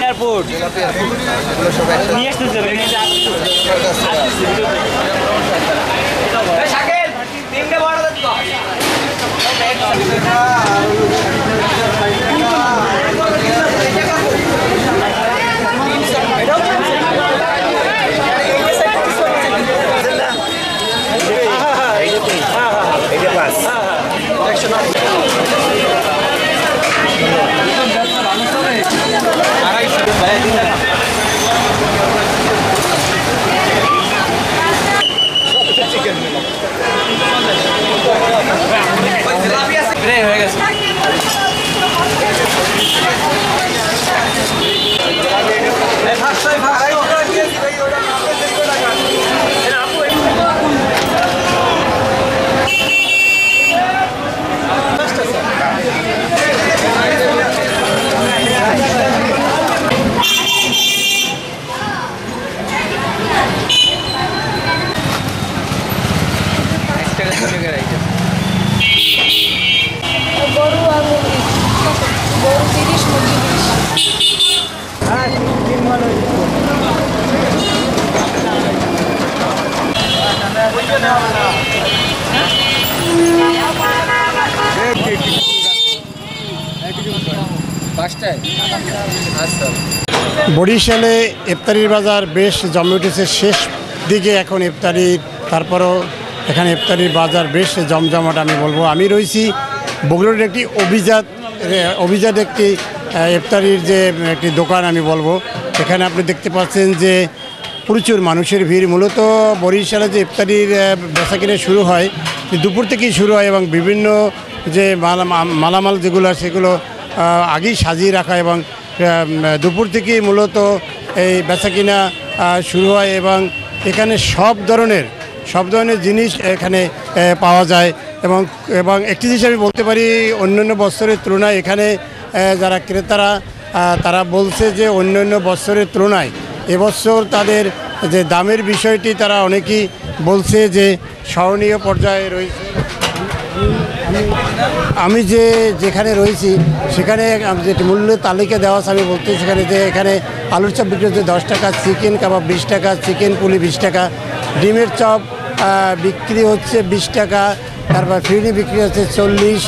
Airport নিয়ে আসতেছে হয়ে গেছে বরিশালে ইফতারির বাজার বেশ জমে উঠেছে শেষ দিকে এখন ইফতারির, তারপরও এখানে ইফতারির বাজার বেশ জমজমাট আমি বলবো। আমি রয়েছি বগুড়ার একটি অভিজাত একটি ইফতারির যে একটি দোকান আমি বলবো। এখানে আপনি দেখতে পাচ্ছেন যে প্রচুর মানুষের ভিড়। মূলত বরিশালে যে ইফতারির বেচাকেনা শুরু হয় দুপুর থেকেই শুরু হয় এবং বিভিন্ন যে মালামাল যেগুলো সেগুলো আগেই সাজিয়ে রাখা এবং দুপুর থেকেই মূলত এই বেচাকেনা শুরু হয় এবং এখানে সব ধরনের জিনিস এখানে পাওয়া যায় এবং একটি জিনিস আমি বলতে পারি অন্যান্য বছরের তুলনায় এখানে যারা ক্রেতারা তারা বলছে যে অন্যান্য বছরের তুলনায় এবছর তাদের যে দামের বিষয়টি তারা অনেকেই বলছে যে সহনীয় পর্যায়ে রয়েছে। আমি যেখানে রয়েছি সেখানে যে মূল্যের তালিকা দেওয়া আছে আমি বলতে সেখানে যে এখানে আলুর চপ বিক্রি হচ্ছে 10 টাকা, চিকেন কাবাব 20 টাকা, চিকেন পুলি 20 টাকা, ডিমের চপ বিক্রি হচ্ছে 20 টাকা, তারপর ফিরনি বিক্রি হচ্ছে 40,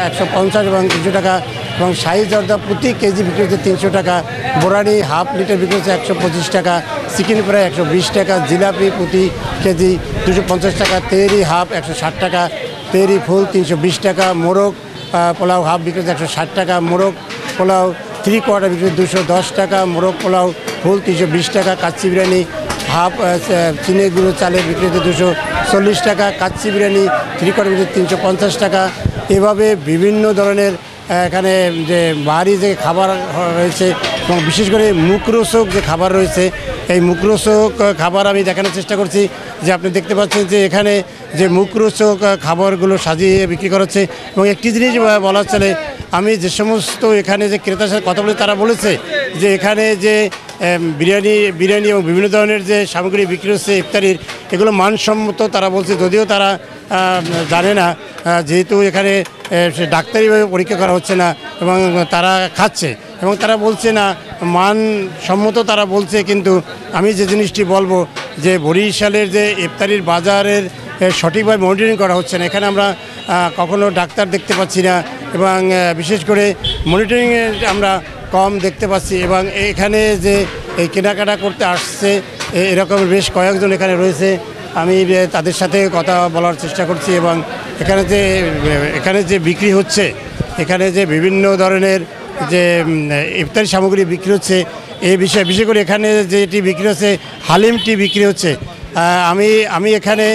150 এবং 200 টাকা এবং শাহি জর্দা প্রতি কেজি বিক্রি হচ্ছে 300 টাকা, বোরানি হাফ লিটার বিক্রি হচ্ছে 125 টাকা, চিকেন ফ্রাই 120 টাকা, জিলাপি প্রতি কেজি 250 টাকা, তেহরি হাফ 160 টাকা, তেহরি ফুল 320 টাকা, মোরগ পোলাও হাফ বিক্রি হচ্ছে 160 টাকা, মোরগ পোলাও 3/4 বিক্রি 210 টাকা, মোরগ পোলাও ফুল 320 টাকা, কাচ্চি বিরিয়ানি হাফ চিনি গুঁড়ো চালের বিক্রি হচ্ছে 240 টাকা, কাচ্চি বিরিয়ানি 3/4 বিক্রি 350 টাকা। এভাবে বিভিন্ন ধরনের এখানে যে বাহারি যে খাবার রয়েছে এবং বিশেষ করে মুখরোচক যে খাবার রয়েছে এই মুখরোচক খাবার আমি দেখানোর চেষ্টা করছি। যে আপনি দেখতে পাচ্ছেন যে এখানে যে মুখরোচক খাবারগুলো সাজিয়ে বিক্রি করা হচ্ছে এবং একটি জিনিস বলা চলে আমি যে সমস্ত এখানে যে ক্রেতার সাথে কথা বলে তারা বলেছে যে এখানে যে বিরিয়ানি এবং বিভিন্ন ধরনের যে সামগ্রী বিক্রি হচ্ছে ইফতারির এগুলো মানসম্মত তারা বলছে, যদিও তারা জানে না যেহেতু এখানে ডাক্তারিভাবে পরীক্ষা করা হচ্ছে না এবং তারা খাচ্ছে এবং তারা বলছে না মানসম্মত তারা বলছে। কিন্তু আমি যে জিনিসটি বলবো যে বরিশালের যে ইফতারির বাজারের সঠিকভাবে মনিটরিং করা হচ্ছে না। এখানে আমরা কখনো ডাক্তার দেখতে পাচ্ছি না এবং বিশেষ করে মনিটরিংয়ে আমরা কম দেখতে পাচ্ছি এবং এখানে যে এই কেনাকাটা করতে আসছে এরকম বেশ কয়েকজন এখানে রয়েছে। আমি তাদের সাথে কথা বলার চেষ্টা করছি এবং এখানে যে বিক্রি হচ্ছে এখানে যে বিভিন্ন ধরনের যে ইফতারি সামগ্রী বিক্রি হচ্ছে এই বিষয়ে বিশেষ করে এখানে যেটি বিক্রি হচ্ছে হালিমটি বিক্রি হচ্ছে। আমি এখানে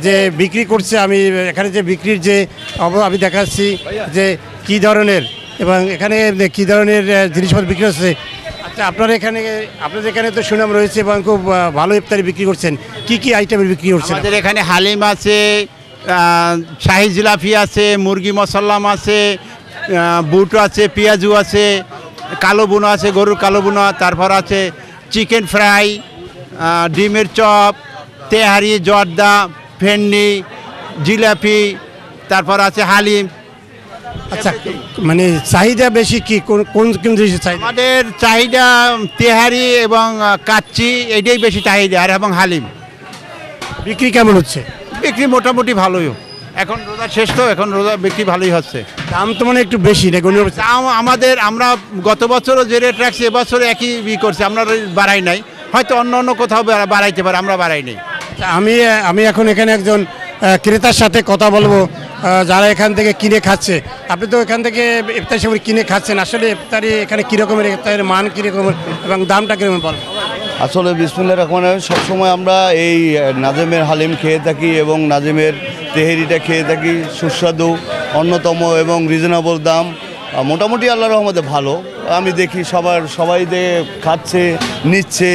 যে বিক্রি করছে আমি এখানে যে বিক্রির যে আমি দেখাচ্ছি যে কী ধরনের এবং এখানে কী ধরনের জিনিসপত্র বিক্রি হচ্ছে। আচ্ছা, আপনাদের এখানে তো সুনাম রয়েছে এবং খুব ভালো ইফতারি বিক্রি করছেন। কি আইটেমের বিক্রি করছেন? আমাদের এখানে হালিম আছে, শাহি জিলাপি আছে, মুরগি মশাল্লাম আছে, বুট আছে, পেঁয়াজু আছে, কালো বুনো আছে, গরুর কালো বুনো, তারপর আছে চিকেন ফ্রাই, ডিমের চপ, তেহারি, জর্দা, ভেন্ডি, জিলাপি, তারপর আছে হালিম। আচ্ছা, মানে চাহিদা বেশি কি কোন জিনিসের চাহিদা? আমাদের চাহিদা তেহারি এবং কাচ্চি, এটাই বেশি চাহিদা, আর এবং হালিম। বিক্রি কেমন হচ্ছে? বিক্রি মোটামুটি ভালোই, এখন রোজা শেষ তো, এখন রোজা বিক্রি ভালোই হচ্ছে। দাম তো মানে একটু বেশি নাকি? দাম আমরা গত বছরও যে রেট রাখছি এবছর একই করছি, আমরা বাড়াই নাই, হয়তো অন্য কোথাও বাড়াইতে পারে, আমরা বাড়াই নাই। আমি এখন এখানে একজন ক্রেতার সাথে কথা বলবো যারা এখান থেকে কিনে খাচ্ছে। আপনি তো এখান থেকে ইফতারি সামগ্রী কিনে খাচ্ছেন, আসলে ইফতারি এখানে কীরকমের, ইফতারের মান কীরকমের এবং দামটা কীরকম বল? আসলে বিসমিল্লাহির রহমানির রহিম, সবসময় আমরা এই নাজেমের হালিম খেয়ে থাকি এবং নাজেমের তেহেরিটা খেয়ে থাকি, সুস্বাদু, অন্যতম এবং রিজনেবল দাম, মোটামুটি আল্লাহর রহমতে ভালো। আমি দেখি সবাই খাচ্ছে, নিচ্ছে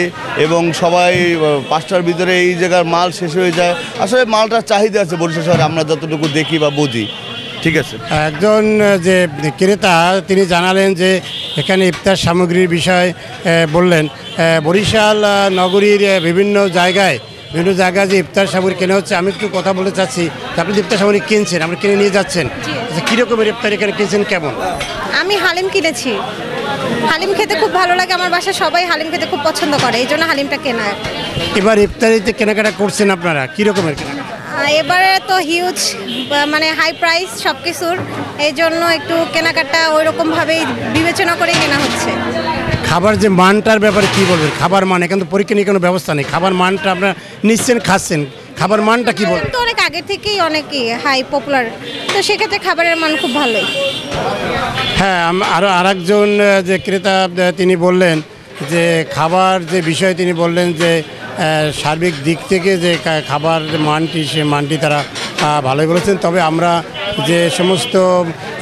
এবং সবাই 5টার ভিতরে এই জায়গার মাল শেষ হয়ে যায়। আসলে মালটার চাহিদা আছে বরিশাল শহরে, আমরা যতটুকু দেখি বা বুঝি। ঠিক আছে, একজন যে ক্রেতা তিনি জানালেন যে এখানে ইফতার সামগ্রীর বিষয় বললেন, বরিশাল নগরীর বিভিন্ন জায়গায় যে ইফতার সামগ্রী কেনা হচ্ছে। আমি একটু কথা বলতে চাচ্ছি, আপনি ইফতার সামগ্রী কিনছেন, আপনি কিনে নিয়ে যাচ্ছেন, আচ্ছা কীরকমের ইফতার এখানে কিনছেন, কেমন? আমি হালিম কিনেছি, হালিম খেতে খুব ভালো লাগে, আমার বাসায় সবাই হালিম খেতে খুব পছন্দ করে, এই জন্য হালিমটা কেনা। এবার ইফতারিতে কেনাকাটা করছেন আপনারা, কীরকমের কেনাকাটা? এবারে তো হিউজ, মানে হাই প্রাইস সব কিছুর, এই জন্য একটু কেনাকাটা ওই রকমভাবেই বিবেচনা করেই কেনা হচ্ছে। খাবার যে মানটার ব্যাপারে কী বলবেন? খাবার মান, এখানে তো পরীক্ষা নিয়ে কোনো ব্যবস্থা নেই, খাবার মানটা আপনারা নিচ্ছেন, খাচ্ছেন, খাবার মানটা কী বলবেন? তো অনেক আগে থেকেই অনেকই হাই পপুলার, তো সেক্ষেত্রে খাবারের মান খুব ভালোই। হ্যাঁ, আরেকজন যে ক্রেতা তিনি বললেন যে খাবার যে বিষয়ে তিনি বললেন যে সার্বিক দিক থেকে যে খাবার মানটি, সে মানটি তারা ভালোই বলেছেন। তবে আমরা যে সমস্ত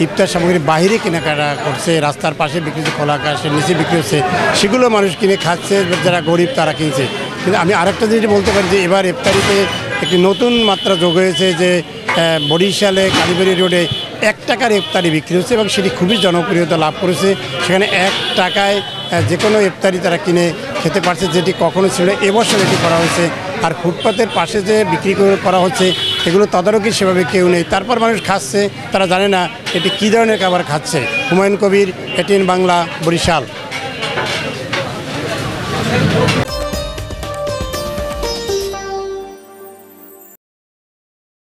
ইফতার সামগ্রী বাইরে কেনাকাটা করছে, রাস্তার পাশে বিক্রি হচ্ছে, খোলা আকাশের নিচে বিক্রি হচ্ছে, সেগুলো মানুষ কিনে খাচ্ছে, যারা গরিব তারা কিনছে। কিন্তু আমি আরেকটা জিনিস বলতে পারি যে এবার ইফতারিতে একটি নতুন মাত্রা যোগ হয়েছে যে বরিশালে কালীবাড়ি রোডে 1 টাকার ইফতারি বিক্রি হচ্ছে এবং সেটি খুবই জনপ্রিয়তা লাভ করেছে। সেখানে 1 টাকায় যে কোনো ইফতারি তারা কিনে খেতে পারছে, যেটি কখনো ছিল না, এবছর এটি করা হয়েছে। আর ফুটপাতের পাশে যে বিক্রি করা হচ্ছে এগুলো তদারকি সেভাবে কেউ নেই, তারপর মানুষ খাচ্ছে, তারা জানে না এটি কী ধরনের খাবার খাচ্ছে। হুমায়ুন কবির, এটিএন বাংলা, বরিশাল।